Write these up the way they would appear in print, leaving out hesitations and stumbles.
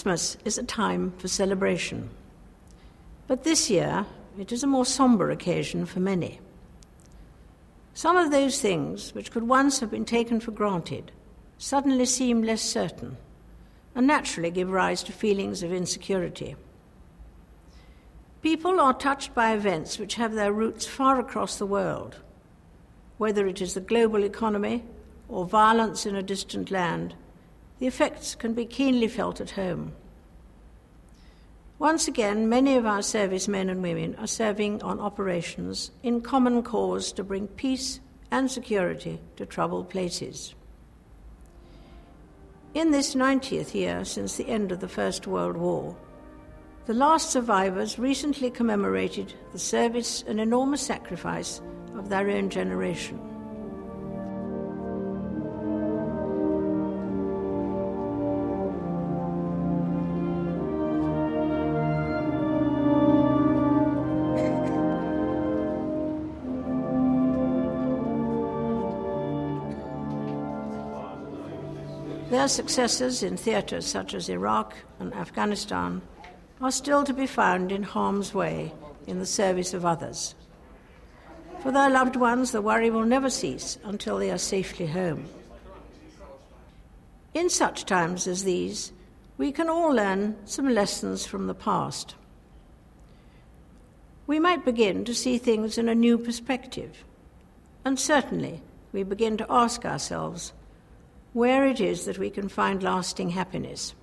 Christmas is a time for celebration. But this year, it is a more sombre occasion for many. Some of those things which could once have been taken for granted suddenly seem less certain and naturally give rise to feelings of insecurity. People are touched by events which have their roots far across the world. Whether it is the global economy or violence in a distant land, the effects can be keenly felt at home. Once again, many of our servicemen and women are serving on operations in common cause to bring peace and security to troubled places. In this 90th year since the end of the First World War, the last survivors recently commemorated the service and enormous sacrifice of their own generation. Their successors in theatres such as Iraq and Afghanistan are still to be found in harm's way in the service of others. For their loved ones, the worry will never cease until they are safely home. In such times as these, we can all learn some lessons from the past. We might begin to see things in a new perspective, and certainly we begin to ask ourselves where it is that we can find lasting happiness.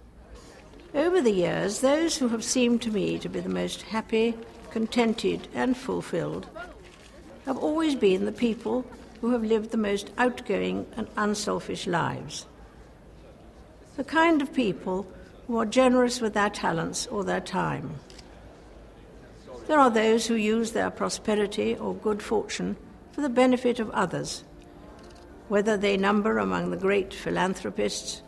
Over the years, those who have seemed to me to be the most happy, contented, and fulfilled have always been the people who have lived the most outgoing and unselfish lives. The kind of people who are generous with their talents or their time. There are those who use their prosperity or good fortune for the benefit of others, whether they number among the great philanthropists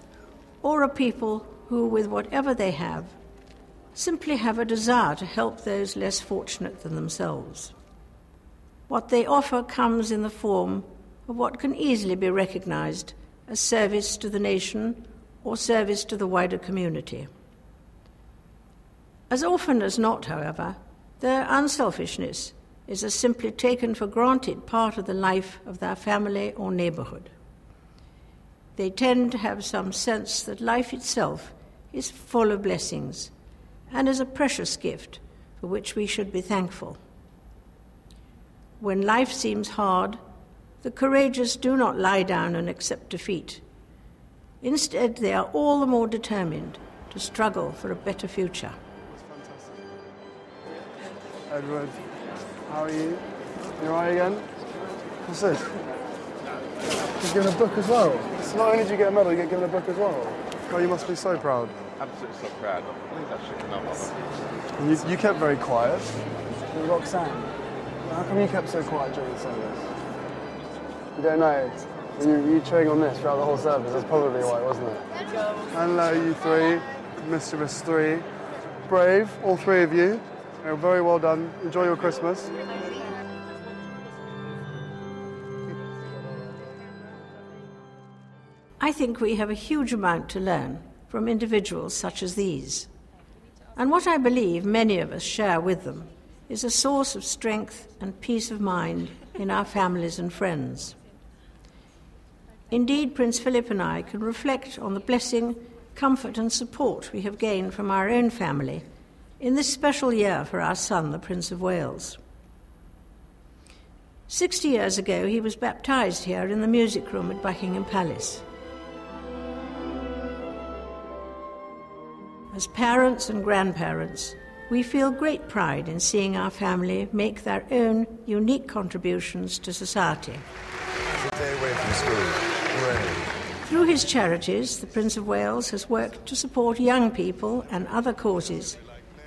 or a people who, with whatever they have, simply have a desire to help those less fortunate than themselves. What they offer comes in the form of what can easily be recognized as service to the nation or service to the wider community. As often as not, however, their unselfishness is a simply taken for granted part of the life of their family or neighborhood. They tend to have some sense that life itself is full of blessings and is a precious gift for which we should be thankful. When life seems hard, the courageous do not lie down and accept defeat. Instead, they are all the more determined to struggle for a better future. Edward, how are you? You all right again? What's this? You're given a book as well. So not only did you get a medal, you get given a book as well. Oh, you must be so proud. Absolutely so proud. I think that should come up. You kept very quiet. And Roxanne, how come you kept so quiet during the service? You don't know. You chewing on this throughout the whole service. That's probably why, wasn't it? Hello, you three. Mischievous three. Brave, all three of you. Very well done. Enjoy your Christmas. I think we have a huge amount to learn from individuals such as these. And what I believe many of us share with them is a source of strength and peace of mind in our families and friends. Indeed, Prince Philip and I can reflect on the blessing, comfort and support we have gained from our own family in this special year for our son, the Prince of Wales. 60 years ago, he was baptised here in the music room at Buckingham Palace. As parents and grandparents, we feel great pride in seeing our family make their own unique contributions to society. Stay away from school. Through his charities, the Prince of Wales has worked to support young people and other causes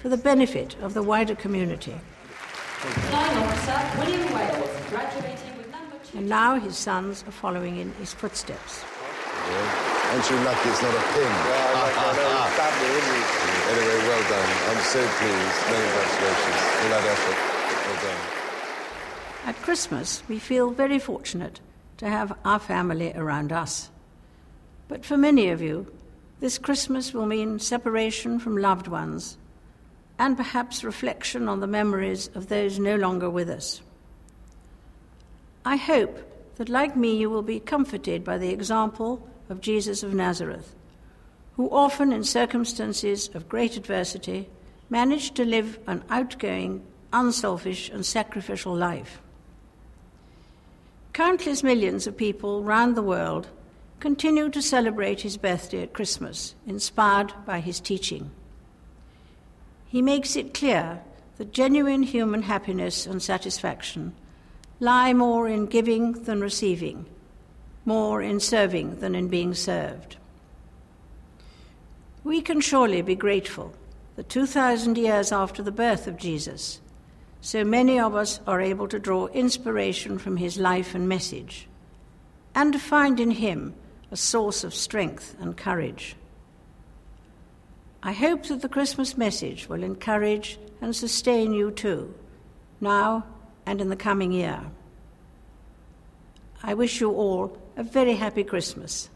for the benefit of the wider community. Flying Officer William Wales, graduating with number 2. And now his sons are following in his footsteps. Yeah. Aren't you lucky it's not a pin? Anyway, well done. I'm so pleased. Many congratulations. All that effort. Well done. At Christmas, we feel very fortunate to have our family around us. But for many of you, This Christmas will mean separation from loved ones and perhaps reflection on the memories of those no longer with us. I hope that, like me, you will be comforted by the example of Jesus of Nazareth, who often in circumstances of great adversity managed to live an outgoing, unselfish and sacrificial life. Countless millions of people round the world continue to celebrate his birthday at Christmas, inspired by his teaching. He makes it clear that genuine human happiness and satisfaction lie more in giving than receiving, more in serving than in being served. We can surely be grateful that 2,000 years after the birth of Jesus, so many of us are able to draw inspiration from his life and message, and to find in him a source of strength and courage. I hope that the Christmas message will encourage and sustain you too, now and in the coming year. I wish you all a very happy Christmas.